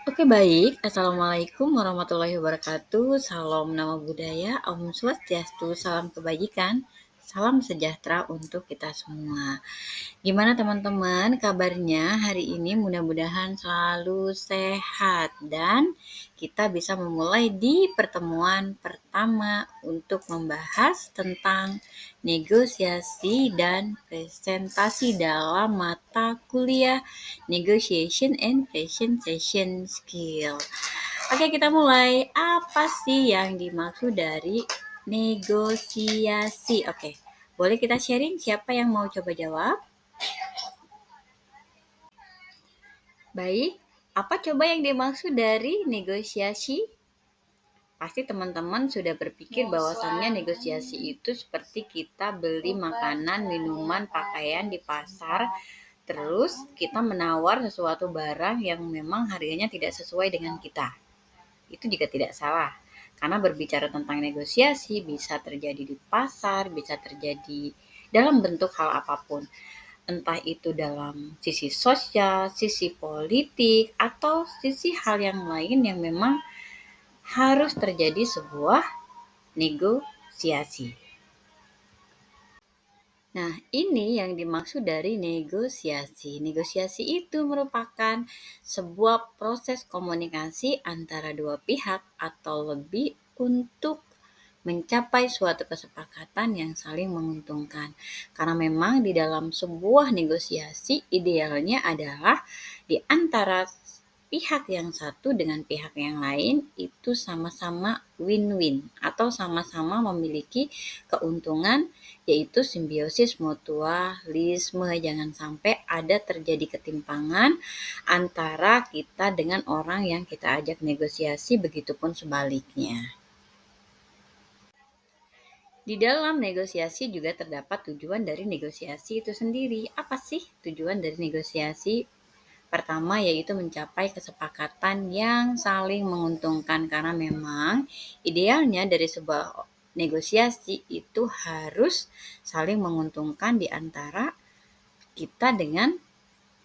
Oke baik, Assalamualaikum warahmatullahi wabarakatuh. Salam nama budaya, Om Swastiastu, salam kebajikan, salam sejahtera untuk kita semua. Gimana teman-teman kabarnya hari ini? Mudah-mudahan selalu sehat dan kita bisa memulai di pertemuan pertama untuk membahas tentang negosiasi dan presentasi dalam mata kuliah Negotiation and Presentation Skill. Oke, kita mulai. Apa sih yang dimaksud dari negosiasi? Oke, boleh kita sharing siapa yang mau coba jawab? Baik, apa coba yang dimaksud dari negosiasi? Pasti teman-teman sudah berpikir bahwasannya negosiasi itu seperti kita beli makanan, minuman, pakaian di pasar, terus kita menawar sesuatu barang yang memang harganya tidak sesuai dengan kita. Itu juga tidak salah. Karena berbicara tentang negosiasi bisa terjadi di pasar, bisa terjadi dalam bentuk hal apapun. Entah itu dalam sisi sosial, sisi politik, atau sisi hal yang lain yang memang harus terjadi sebuah negosiasi. Nah, ini yang dimaksud dari negosiasi. Negosiasi itu merupakan sebuah proses komunikasi antara dua pihak atau lebih untuk mencapai suatu kesepakatan yang saling menguntungkan. Karena memang di dalam sebuah negosiasi idealnya adalah di antara pihak yang satu dengan pihak yang lain itu sama-sama win-win atau sama-sama memiliki keuntungan, yaitu simbiosis mutualisme. Jangan sampai ada terjadi ketimpangan antara kita dengan orang yang kita ajak negosiasi, begitupun sebaliknya. Di dalam negosiasi juga terdapat tujuan dari negosiasi itu sendiri. Apa sih tujuan dari negosiasi? Pertama yaitu mencapai kesepakatan yang saling menguntungkan, karena memang idealnya dari sebuah negosiasi itu harus saling menguntungkan di antara kita dengan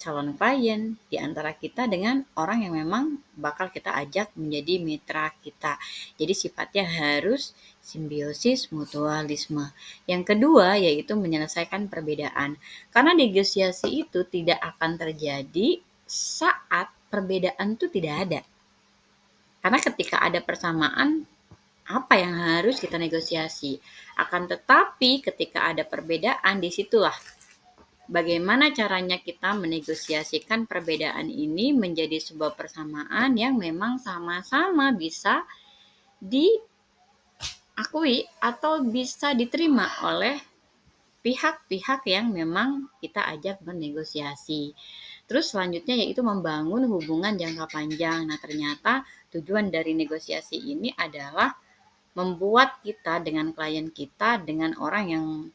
calon klien, di antara kita dengan orang yang memang bakal kita ajak menjadi mitra kita. Jadi sifatnya harus simbiosis mutualisme. Yang kedua yaitu menyelesaikan perbedaan. Karena negosiasi itu tidak akan terjadi saat perbedaan itu tidak ada. Karena ketika ada persamaan, apa yang harus kita negosiasi? Akan tetapi ketika ada perbedaan, disitulah bagaimana caranya kita menegosiasikan perbedaan ini menjadi sebuah persamaan yang memang sama-sama bisa diakui atau bisa diterima oleh pihak-pihak yang memang kita ajak bernegosiasi. Terus selanjutnya yaitu membangun hubungan jangka panjang. Nah, ternyata tujuan dari negosiasi ini adalah membuat kita dengan klien kita, dengan orang yang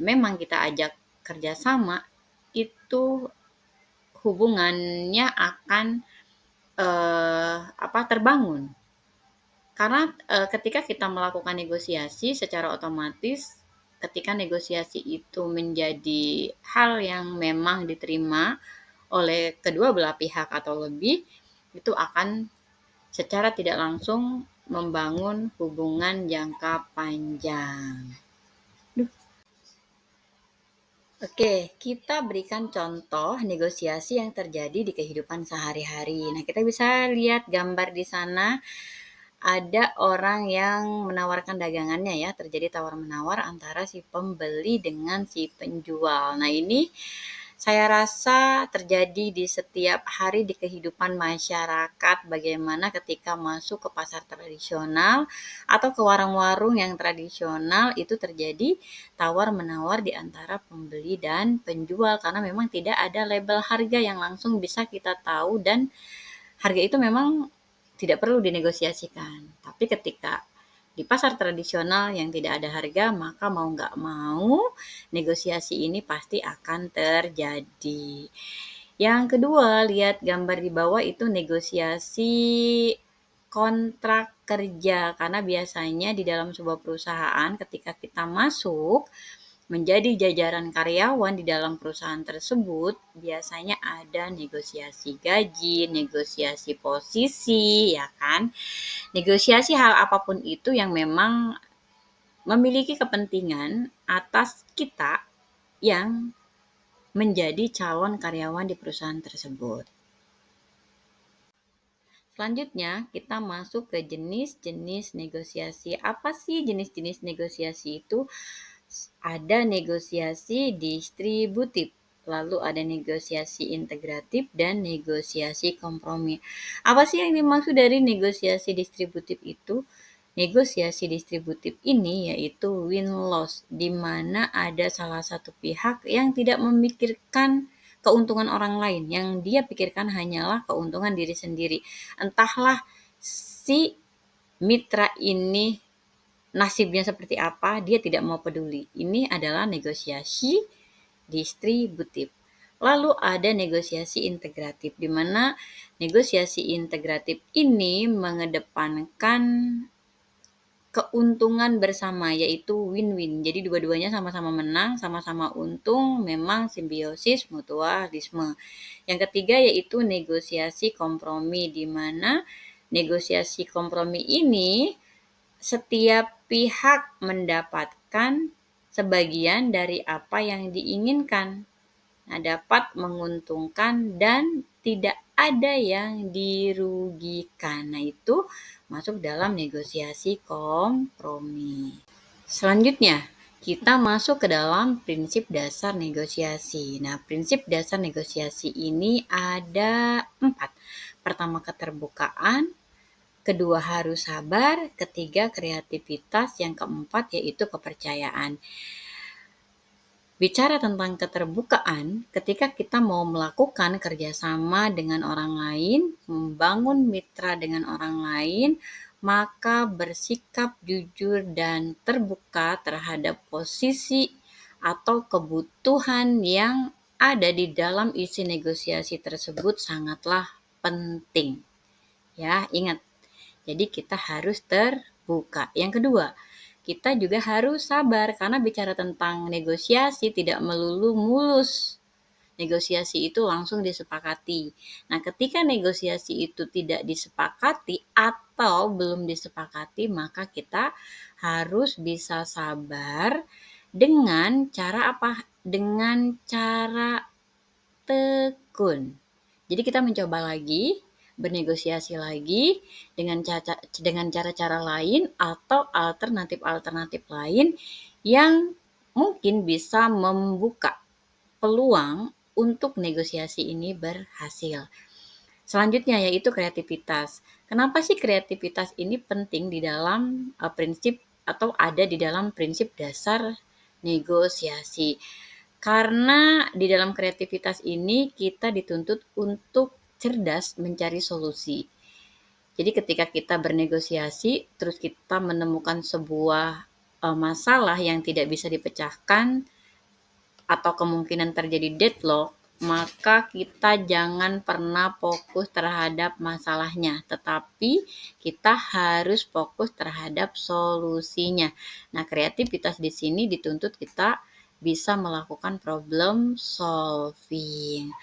memang kita ajak kerjasama, itu hubungannya akan terbangun. Karena ketika kita melakukan negosiasi secara otomatis, ketika negosiasi itu menjadi hal yang memang diterima oleh kedua belah pihak atau lebih, itu akan secara tidak langsung membangun hubungan jangka panjang. Oke, kita berikan contoh negosiasi yang terjadi di kehidupan sehari-hari. Nah, kita bisa lihat gambar di sana. Ada orang yang menawarkan dagangannya ya, terjadi tawar-menawar antara si pembeli dengan si penjual. Nah, ini saya rasa terjadi di setiap hari di kehidupan masyarakat, bagaimana ketika masuk ke pasar tradisional atau ke warung-warung yang tradisional itu terjadi tawar-menawar di antara pembeli dan penjual, karena memang tidak ada label harga yang langsung bisa kita tahu dan harga itu memang tidak perlu dinegosiasikan. Tapi ketika di pasar tradisional yang tidak ada harga, maka mau nggak mau negosiasi ini pasti akan terjadi. Yang kedua, lihat gambar di bawah itu negosiasi kontrak kerja. Karena biasanya di dalam sebuah perusahaan ketika kita masuk, menjadi jajaran karyawan di dalam perusahaan tersebut, biasanya ada negosiasi gaji, negosiasi posisi, ya kan? Negosiasi hal apapun itu yang memang memiliki kepentingan atas kita yang menjadi calon karyawan di perusahaan tersebut. Selanjutnya, kita masuk ke jenis-jenis negosiasi. Apa sih jenis-jenis negosiasi itu? Ada negosiasi distributif, lalu ada negosiasi integratif, dan negosiasi kompromi. Apa sih yang dimaksud dari negosiasi distributif itu? Negosiasi distributif ini yaitu win-loss, di mana ada salah satu pihak yang tidak memikirkan keuntungan orang lain, yang dia pikirkan hanyalah keuntungan diri sendiri. Entahlah si mitra ini nasibnya seperti apa, dia tidak mau peduli. Ini adalah negosiasi distributif. Lalu ada negosiasi integratif, di mana negosiasi integratif ini mengedepankan keuntungan bersama, yaitu win-win. Jadi dua-duanya sama-sama menang, sama-sama untung, memang simbiosis mutualisme. Yang ketiga yaitu negosiasi kompromi, di mana negosiasi kompromi ini setiap pihak mendapatkan sebagian dari apa yang diinginkan. Nah, dapat menguntungkan dan tidak ada yang dirugikan. Nah, itu masuk dalam negosiasi kompromi. Selanjutnya, kita masuk ke dalam prinsip dasar negosiasi. Nah, prinsip dasar negosiasi ini ada 4. Pertama, keterbukaan. Kedua, harus sabar. Ketiga, kreativitas. Yang keempat, yaitu kepercayaan. Bicara tentang keterbukaan, ketika kita mau melakukan kerjasama dengan orang lain, membangun mitra dengan orang lain, maka bersikap jujur dan terbuka terhadap posisi atau kebutuhan yang ada di dalam isi negosiasi tersebut sangatlah penting. Ya, ingat. Jadi kita harus terbuka. Yang kedua, kita juga harus sabar karena bicara tentang negosiasi tidak melulu mulus. Negosiasi itu langsung disepakati. Nah, ketika negosiasi itu tidak disepakati atau belum disepakati, maka kita harus bisa sabar dengan cara apa? Dengan cara tekun. Jadi kita mencoba lagi, bernegosiasi lagi dengan cara-cara lain atau alternatif-alternatif lain yang mungkin bisa membuka peluang untuk negosiasi ini berhasil. Selanjutnya yaitu kreativitas. Kenapa sih kreativitas ini penting di dalam prinsip atau ada di dalam prinsip dasar negosiasi? Karena di dalam kreativitas ini kita dituntut untuk cerdas mencari solusi. Jadi ketika kita bernegosiasi, terus kita menemukan sebuah masalah yang tidak bisa dipecahkan atau kemungkinan terjadi deadlock, maka kita jangan pernah fokus terhadap masalahnya, tetapi kita harus fokus terhadap solusinya. Nah, kreativitas di sini dituntut kita bisa melakukan problem solving.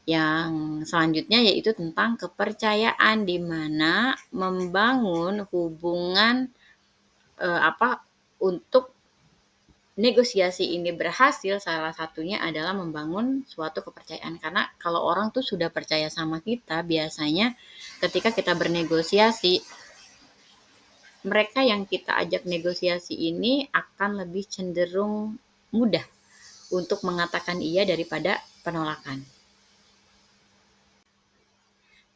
Yang selanjutnya yaitu tentang kepercayaan, di mana membangun hubungan untuk negosiasi ini berhasil, salah satunya adalah membangun suatu kepercayaan. Karena kalau orang tuh sudah percaya sama kita, biasanya ketika kita bernegosiasi, mereka yang kita ajak negosiasi ini akan lebih cenderung mudah untuk mengatakan iya daripada penolakan.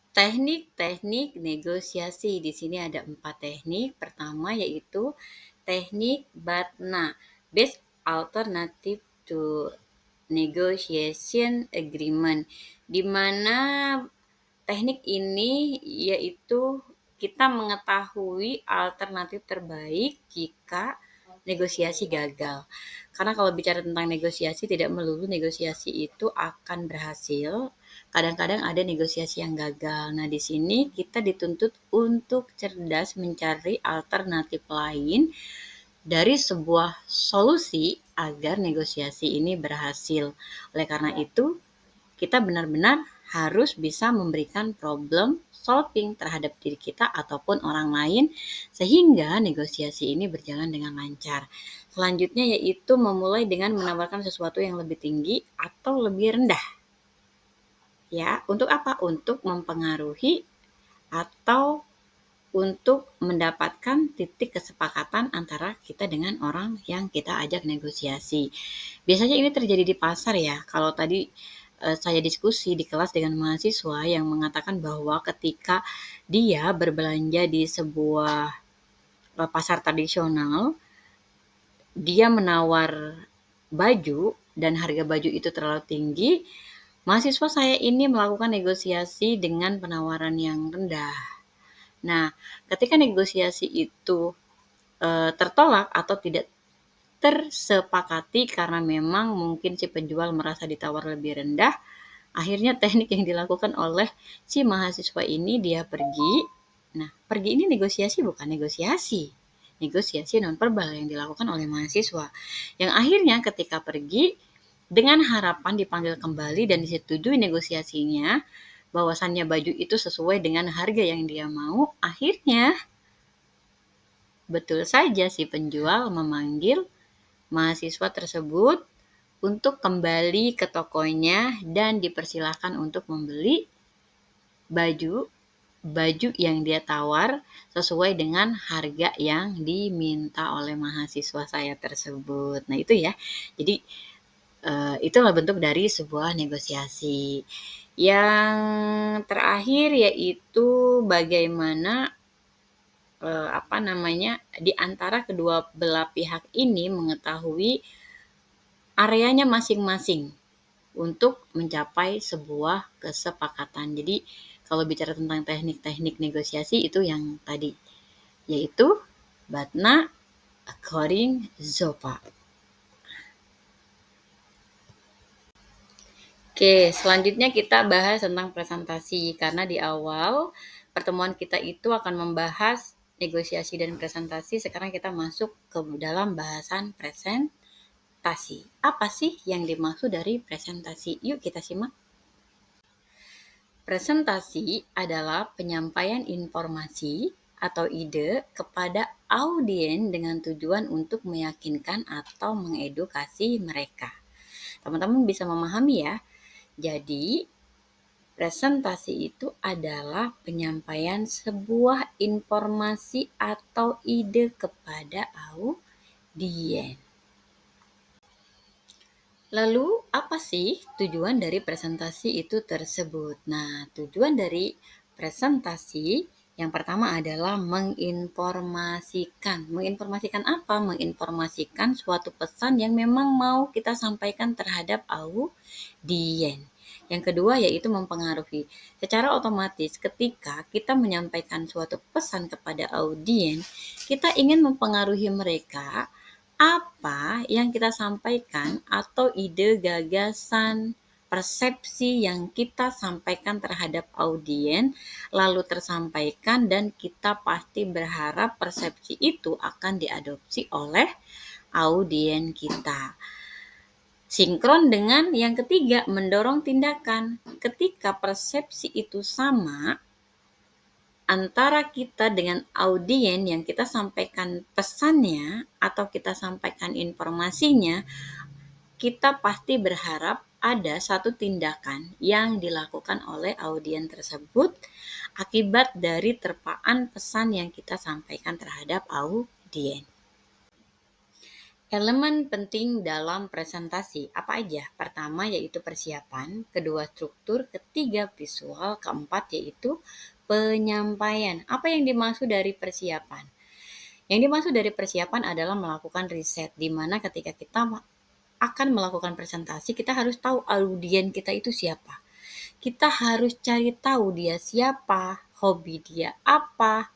Teknik-teknik negosiasi. Di sini ada 4 teknik. Pertama yaitu teknik BATNA, Best Alternative to Negotiation Agreement, di mana teknik ini yaitu kita mengetahui alternatif terbaik jika negosiasi gagal. Karena kalau bicara tentang negosiasi, tidak melulu negosiasi itu akan berhasil. Kadang-kadang ada negosiasi yang gagal. Nah, di sini kita dituntut untuk cerdas mencari alternatif lain dari sebuah solusi agar negosiasi ini berhasil. Oleh karena itu, kita benar-benar harus bisa memberikan problem solving terhadap diri kita ataupun orang lain sehingga negosiasi ini berjalan dengan lancar. Selanjutnya yaitu memulai dengan menawarkan sesuatu yang lebih tinggi atau lebih rendah. Ya, untuk apa? Untuk mempengaruhi atau untuk mendapatkan titik kesepakatan antara kita dengan orang yang kita ajak negosiasi. Biasanya ini terjadi di pasar ya. Kalau tadi saya diskusi di kelas dengan mahasiswa yang mengatakan bahwa ketika dia berbelanja di sebuah pasar tradisional, dia menawar baju dan harga baju itu terlalu tinggi, mahasiswa saya ini melakukan negosiasi dengan penawaran yang rendah. Nah, ketika negosiasi itu tertolak atau tidak tersepakati karena memang mungkin si penjual merasa ditawar lebih rendah, akhirnya teknik yang dilakukan oleh si mahasiswa ini dia pergi. Nah, pergi ini negosiasi bukan negosiasi. Negosiasi nonverbal yang dilakukan oleh mahasiswa. Yang akhirnya ketika pergi dengan harapan dipanggil kembali dan disetujui negosiasinya, bahwasannya baju itu sesuai dengan harga yang dia mau, akhirnya betul saja si penjual memanggil mahasiswa tersebut untuk kembali ke tokonya dan dipersilahkan untuk membeli baju yang dia tawar sesuai dengan harga yang diminta oleh mahasiswa saya tersebut. Nah itu ya, jadi itulah bentuk dari sebuah negosiasi. Yang terakhir yaitu bagaimana di antara kedua belah pihak ini mengetahui areanya masing-masing untuk mencapai sebuah kesepakatan. Jadi kalau bicara tentang teknik-teknik negosiasi itu yang tadi, yaitu Batna, Koring, Zopa. Oke, selanjutnya kita bahas tentang presentasi karena di awal pertemuan kita itu akan membahas negosiasi dan presentasi. Sekarang kita masuk ke dalam bahasan presentasi. Apa sih yang dimaksud dari presentasi? Yuk kita simak. Presentasi adalah penyampaian informasi atau ide kepada audiens dengan tujuan untuk meyakinkan atau mengedukasi mereka. Teman-teman bisa memahami ya. Jadi, presentasi itu adalah penyampaian sebuah informasi atau ide kepada audiens. Lalu, apa sih tujuan dari presentasi itu tersebut? Nah, tujuan dari presentasi yang pertama adalah menginformasikan. Menginformasikan apa? Menginformasikan suatu pesan yang memang mau kita sampaikan terhadap audiens. Yang kedua yaitu mempengaruhi. Secara otomatis ketika kita menyampaikan suatu pesan kepada audiens, kita ingin mempengaruhi mereka apa yang kita sampaikan atau ide, gagasan, persepsi yang kita sampaikan terhadap audiens lalu tersampaikan dan kita pasti berharap persepsi itu akan diadopsi oleh audiens kita. Sinkron dengan yang ketiga, mendorong tindakan. Ketika persepsi itu sama antara kita dengan audiens yang kita sampaikan pesannya atau kita sampaikan informasinya, kita pasti berharap ada satu tindakan yang dilakukan oleh audiens tersebut akibat dari terpaan pesan yang kita sampaikan terhadap audiens. Elemen penting dalam presentasi apa aja? Pertama yaitu persiapan, kedua struktur, ketiga visual, keempat yaitu penyampaian. Apa yang dimaksud dari persiapan? Yang dimaksud dari persiapan adalah melakukan riset, di mana ketika kita akan melakukan presentasi, kita harus tahu audiens kita itu siapa. Kita harus cari tahu dia siapa, hobi dia apa,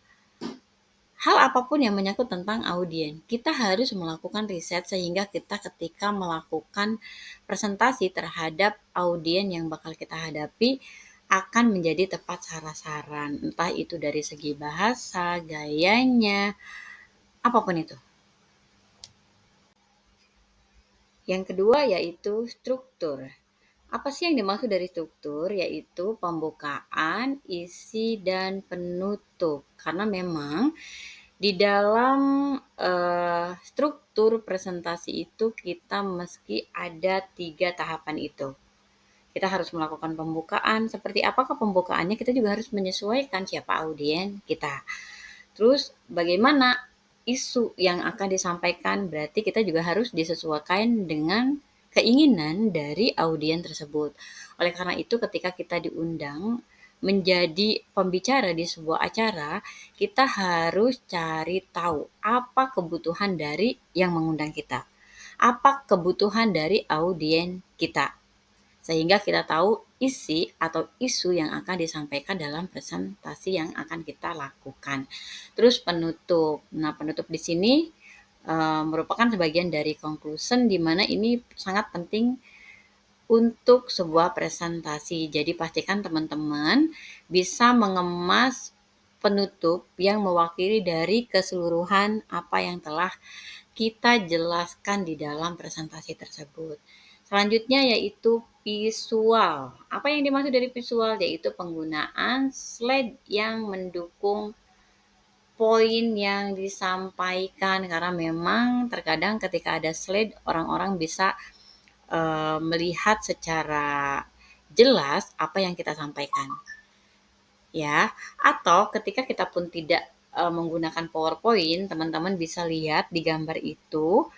hal apapun yang menyangkut tentang audiens. Kita harus melakukan riset sehingga kita ketika melakukan presentasi terhadap audiens yang bakal kita hadapi akan menjadi tepat sasaran. Entah itu dari segi bahasa, gayanya, apapun itu. Yang kedua yaitu struktur. Apa sih yang dimaksud dari struktur? Yaitu pembukaan, isi, dan penutup. Karena memang di dalam struktur presentasi itu kita meski ada 3 tahapan itu. Kita harus melakukan pembukaan. Seperti apakah pembukaannya, kita juga harus menyesuaikan siapa audien kita. Terus bagaimana isu yang akan disampaikan, berarti kita juga harus disesuaikan dengan keinginan dari audien tersebut. Oleh karena itu ketika kita diundang menjadi pembicara di sebuah acara, kita harus cari tahu apa kebutuhan dari yang mengundang kita. Apa kebutuhan dari audien kita, sehingga kita tahu isi atau isu yang akan disampaikan dalam presentasi yang akan kita lakukan. Terus penutup. Nah, penutup di sini merupakan sebagian dari conclusion, di mana ini sangat penting untuk sebuah presentasi. Jadi pastikan teman-teman bisa mengemas penutup yang mewakili dari keseluruhan apa yang telah kita jelaskan di dalam presentasi tersebut. Selanjutnya yaitu visual. Apa yang dimaksud dari visual? Yaitu penggunaan slide yang mendukung poin yang disampaikan, karena memang terkadang ketika ada slide orang-orang bisa melihat secara jelas apa yang kita sampaikan. Ya, atau ketika kita pun tidak menggunakan PowerPoint, teman-teman bisa lihat di gambar itu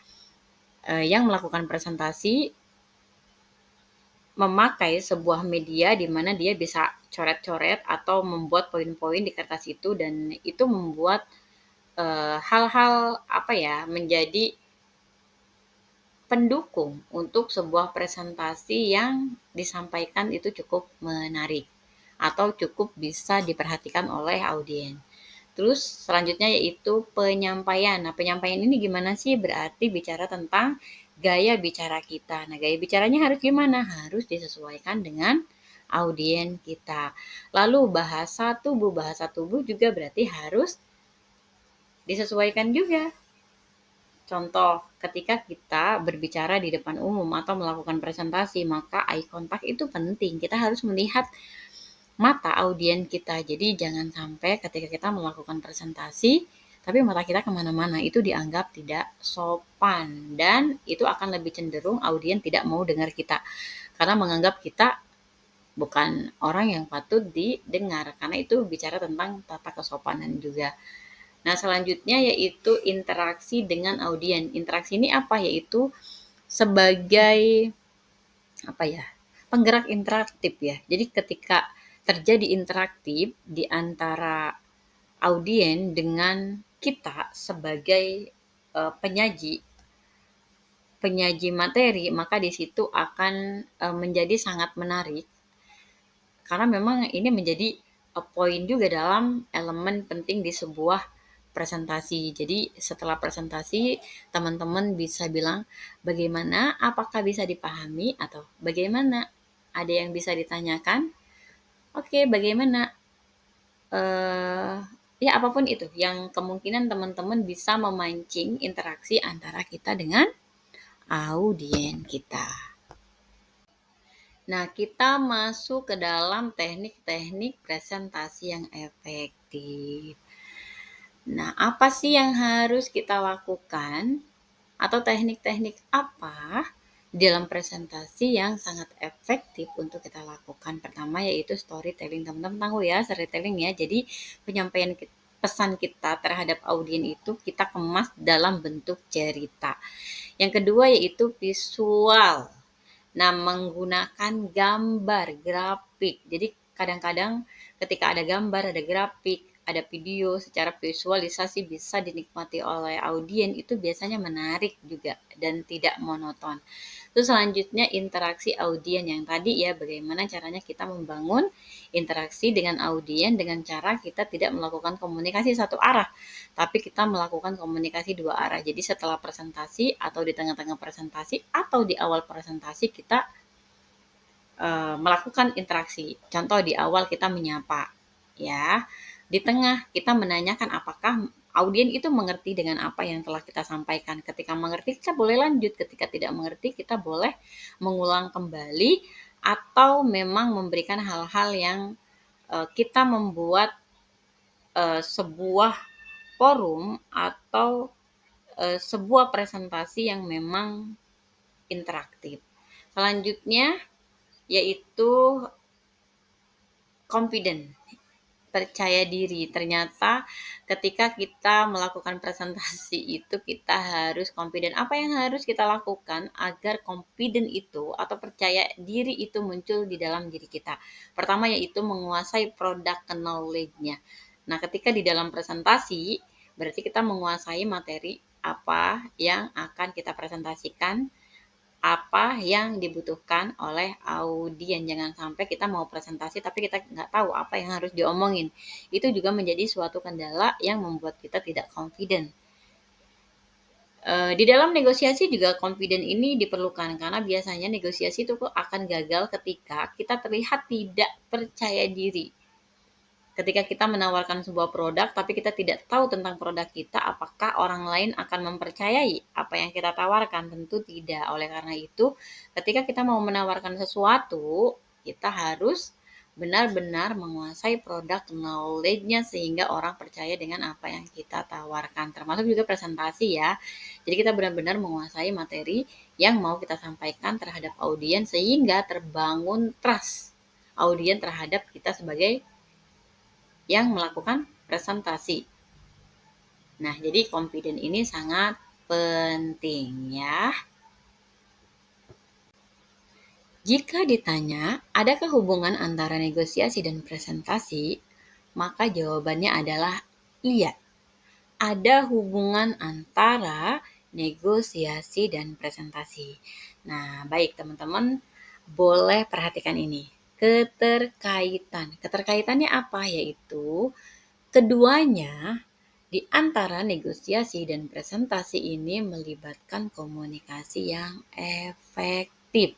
yang melakukan presentasi memakai sebuah media di mana dia bisa coret-coret atau membuat poin-poin di kertas itu, dan itu membuat hal-hal apa ya, menjadi pendukung untuk sebuah presentasi yang disampaikan itu cukup menarik atau cukup bisa diperhatikan oleh audien. Terus selanjutnya yaitu penyampaian. Nah, penyampaian ini gimana sih? Berarti bicara tentang gaya bicara kita. Nah, gaya bicaranya harus gimana? Harus disesuaikan dengan audien kita. Lalu bahasa tubuh juga berarti harus disesuaikan juga. Contoh, ketika kita berbicara di depan umum atau melakukan presentasi, maka eye contact itu penting. Kita harus melihat mata audien kita. Jadi jangan sampai ketika kita melakukan presentasi, tapi mata kita kemana-mana, itu dianggap tidak sopan. Dan itu akan lebih cenderung audien tidak mau dengar kita. Karena menganggap kita bukan orang yang patut didengar. Karena itu bicara tentang tata kesopanan juga. Nah, selanjutnya yaitu interaksi dengan audien. Interaksi ini apa? Yaitu sebagai apa ya? Penggerak interaktif ya. Jadi ketika terjadi interaktif di antara audien dengan kita sebagai penyaji penyaji materi, maka di situ akan menjadi sangat menarik, karena memang ini menjadi poin juga dalam elemen penting di sebuah presentasi. Jadi setelah presentasi teman-teman bisa bilang bagaimana, apakah bisa dipahami, atau bagaimana, ada yang bisa ditanyakan, oke bagaimana, ya apapun itu yang kemungkinan teman-teman bisa memancing interaksi antara kita dengan audien kita. Nah, kita masuk ke dalam teknik-teknik presentasi yang efektif. Nah, apa sih yang harus kita lakukan atau teknik-teknik apa dalam presentasi yang sangat efektif untuk kita lakukan? Pertama yaitu storytelling. Teman-teman tahu ya storytelling ya. Jadi penyampaian pesan kita terhadap audien itu kita kemas dalam bentuk cerita. Yang kedua yaitu visual. Nah, menggunakan gambar, grafik. Jadi kadang-kadang ketika ada gambar, ada grafik, ada video, secara visualisasi bisa dinikmati oleh audien, itu biasanya menarik juga dan tidak monoton. Terus selanjutnya interaksi audien yang tadi ya, bagaimana caranya kita membangun interaksi dengan audien dengan cara kita tidak melakukan komunikasi satu arah, tapi kita melakukan komunikasi dua arah. Jadi setelah presentasi atau di tengah-tengah presentasi atau di awal presentasi kita melakukan interaksi. Contoh di awal kita menyapa, ya. Di tengah kita menanyakan apakah audien itu mengerti dengan apa yang telah kita sampaikan. Ketika mengerti, kita boleh lanjut. Ketika tidak mengerti, kita boleh mengulang kembali atau memang memberikan hal-hal yang kita membuat sebuah forum atau sebuah presentasi yang memang interaktif. Selanjutnya yaitu confident, percaya diri. Ternyata ketika kita melakukan presentasi itu kita harus confident. Apa yang harus kita lakukan agar confident itu atau percaya diri itu muncul di dalam diri kita? Pertama yaitu menguasai product knowledge-nya. Nah, ketika di dalam presentasi berarti kita menguasai materi apa yang akan kita presentasikan, apa yang dibutuhkan oleh audien. Jangan sampai kita mau presentasi tapi kita nggak tahu apa yang harus diomongin. Itu juga menjadi suatu kendala yang membuat kita tidak confident. Di dalam negosiasi juga confident ini diperlukan karena biasanya negosiasi itu akan gagal ketika kita terlihat tidak percaya diri. Ketika kita menawarkan sebuah produk tapi kita tidak tahu tentang produk kita, apakah orang lain akan mempercayai apa yang kita tawarkan? Tentu tidak. Oleh karena itu, ketika kita mau menawarkan sesuatu, kita harus benar-benar menguasai produk knowledge-nya sehingga orang percaya dengan apa yang kita tawarkan. Termasuk juga presentasi ya. Jadi kita benar-benar menguasai materi yang mau kita sampaikan terhadap audiens sehingga terbangun trust audiens terhadap kita sebagai yang melakukan presentasi. Nah, jadi confident ini sangat penting ya. Jika ditanya, adakah hubungan antara negosiasi dan presentasi? Maka jawabannya adalah iya. Ada hubungan antara negosiasi dan presentasi. Nah, baik teman-teman, boleh perhatikan ini. Keterkaitannya apa? Yaitu keduanya di antara negosiasi dan presentasi ini melibatkan komunikasi yang efektif.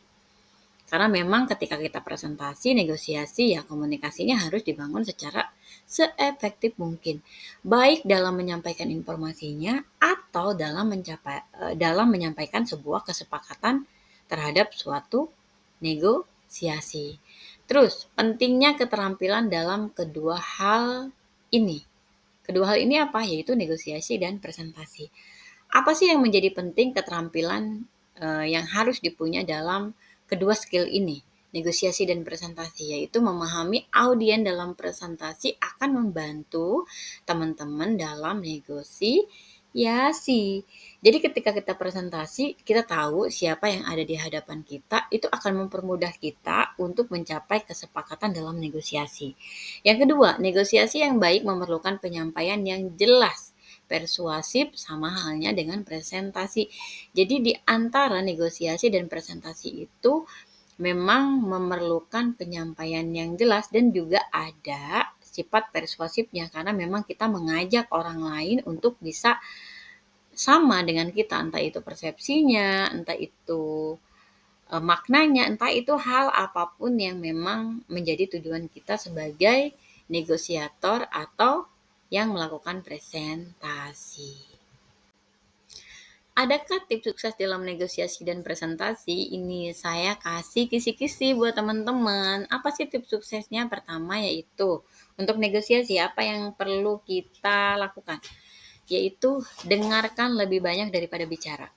Karena memang ketika kita presentasi, negosiasi, ya komunikasinya harus dibangun secara seefektif mungkin. Baik dalam menyampaikan informasinya atau dalam menyampaikan sebuah kesepakatan terhadap suatu negosiasi. Terus, pentingnya keterampilan dalam kedua hal ini. Kedua hal ini apa? Yaitu negosiasi dan presentasi. Apa sih yang menjadi penting keterampilan yang harus dipunya dalam kedua skill ini? Negosiasi dan presentasi, yaitu memahami audien dalam presentasi akan membantu teman-teman dalam negosiasi. Jadi ketika kita presentasi, kita tahu siapa yang ada di hadapan kita, itu akan mempermudah kita untuk mencapai kesepakatan dalam negosiasi. Yang kedua, negosiasi yang baik memerlukan penyampaian yang jelas, persuasif, sama halnya dengan presentasi. Jadi di antara negosiasi dan presentasi itu memang memerlukan penyampaian yang jelas dan juga ada sifat persuasifnya karena memang kita mengajak orang lain untuk bisa sama dengan kita, entah itu persepsinya, entah itu maknanya, entah itu hal apapun yang memang menjadi tujuan kita sebagai negosiator atau yang melakukan presentasi. Adakah tips sukses dalam negosiasi dan presentasi? Ini saya kasih kisi-kisi buat teman-teman. Apa sih tips suksesnya? Pertama yaitu untuk negosiasi apa yang perlu kita lakukan? Yaitu dengarkan lebih banyak daripada bicara.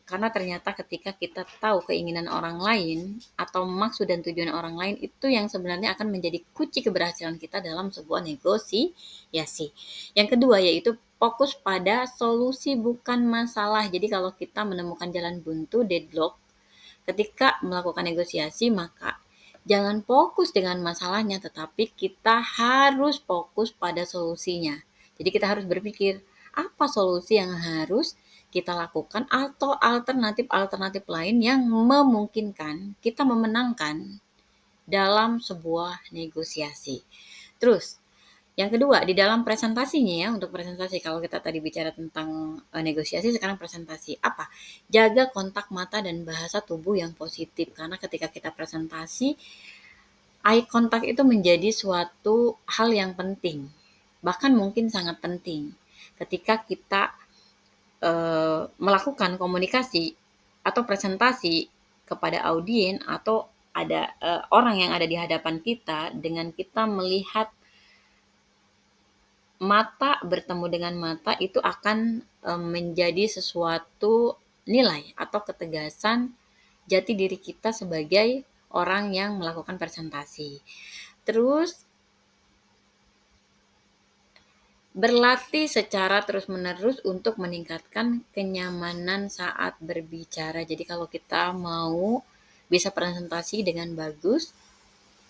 Karena ternyata ketika kita tahu keinginan orang lain atau maksud dan tujuan orang lain itu yang sebenarnya akan menjadi kunci keberhasilan kita dalam sebuah negosiasi. Yang kedua yaitu fokus pada solusi bukan masalah. Jadi kalau kita menemukan jalan buntu, deadlock, ketika melakukan negosiasi maka jangan fokus dengan masalahnya tetapi kita harus fokus pada solusinya. Jadi kita harus berpikir apa solusi yang harus kita lakukan atau alternatif-alternatif lain yang memungkinkan kita memenangkan dalam sebuah negosiasi. Terus yang kedua, di dalam presentasinya ya, untuk presentasi kalau kita tadi bicara tentang negosiasi, sekarang presentasi. Apa? Jaga kontak mata dan bahasa tubuh yang positif. Karena ketika kita presentasi, eye contact itu menjadi suatu hal yang penting. Bahkan mungkin sangat penting. ketika kita melakukan komunikasi atau presentasi kepada audiens atau ada orang yang ada di hadapan kita, dengan kita melihat mata bertemu dengan mata, itu akan menjadi sesuatu nilai atau ketegasan jati diri kita sebagai orang yang melakukan presentasi. Terus berlatih secara terus-menerus untuk meningkatkan kenyamanan saat berbicara. Jadi kalau kita mau bisa presentasi dengan bagus,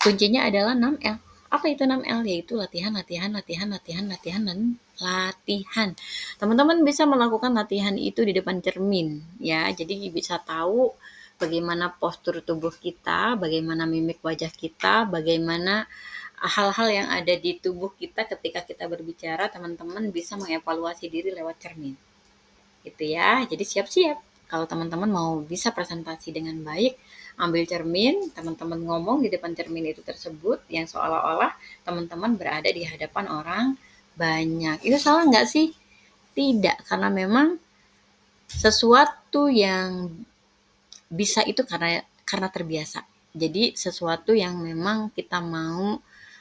kuncinya adalah 6L. Apa itu 6L? Yaitu latihan, latihan, latihan, latihan, latihan, dan latihan. Teman-teman bisa melakukan latihan itu di depan cermin, ya. Jadi bisa tahu bagaimana postur tubuh kita, bagaimana mimik wajah kita, bagaimana hal-hal yang ada di tubuh kita ketika kita berbicara. Teman-teman bisa mengevaluasi diri lewat cermin. Gitu ya. Jadi siap-siap. Kalau teman-teman mau bisa presentasi dengan baik, ambil cermin, teman-teman ngomong di depan cermin itu tersebut yang seolah-olah teman-teman berada di hadapan orang banyak. Itu salah nggak sih? Tidak, karena memang sesuatu yang bisa itu karena terbiasa. Jadi sesuatu yang memang kita mau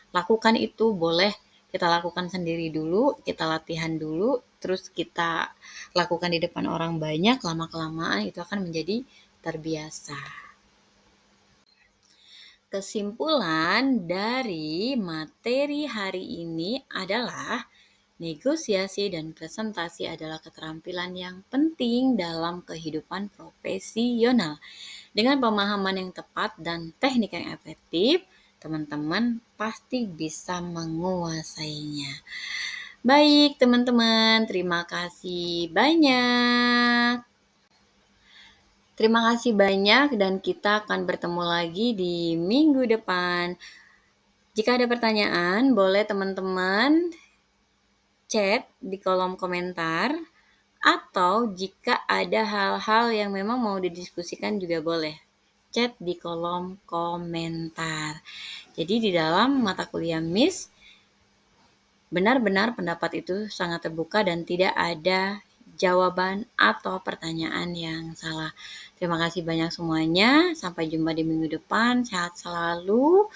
lakukan itu boleh kita lakukan sendiri dulu, kita latihan dulu, terus kita lakukan di depan orang banyak, lama-kelamaan itu akan menjadi terbiasa. Kesimpulan dari materi hari ini adalah negosiasi dan presentasi adalah keterampilan yang penting dalam kehidupan profesional. Dengan pemahaman yang tepat dan teknik yang efektif, teman-teman pasti bisa menguasainya. Baik, teman-teman, terima kasih banyak. Terima kasih banyak dan kita akan bertemu lagi di minggu depan. Jika ada pertanyaan, boleh teman-teman chat di kolom komentar, atau jika ada hal-hal yang memang mau didiskusikan juga boleh chat di kolom komentar. Jadi di dalam mata kuliah Miss, benar-benar pendapat itu sangat terbuka dan tidak ada jawaban atau pertanyaan yang salah. Terima kasih banyak semuanya. Sampai jumpa di minggu depan. Sehat selalu.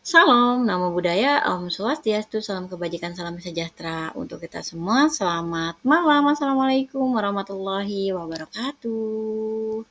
Salam, namo buddhaya, Om Swastiastu, salam kebajikan, salam sejahtera untuk kita semua. Selamat malam. Assalamualaikum warahmatullahi wabarakatuh.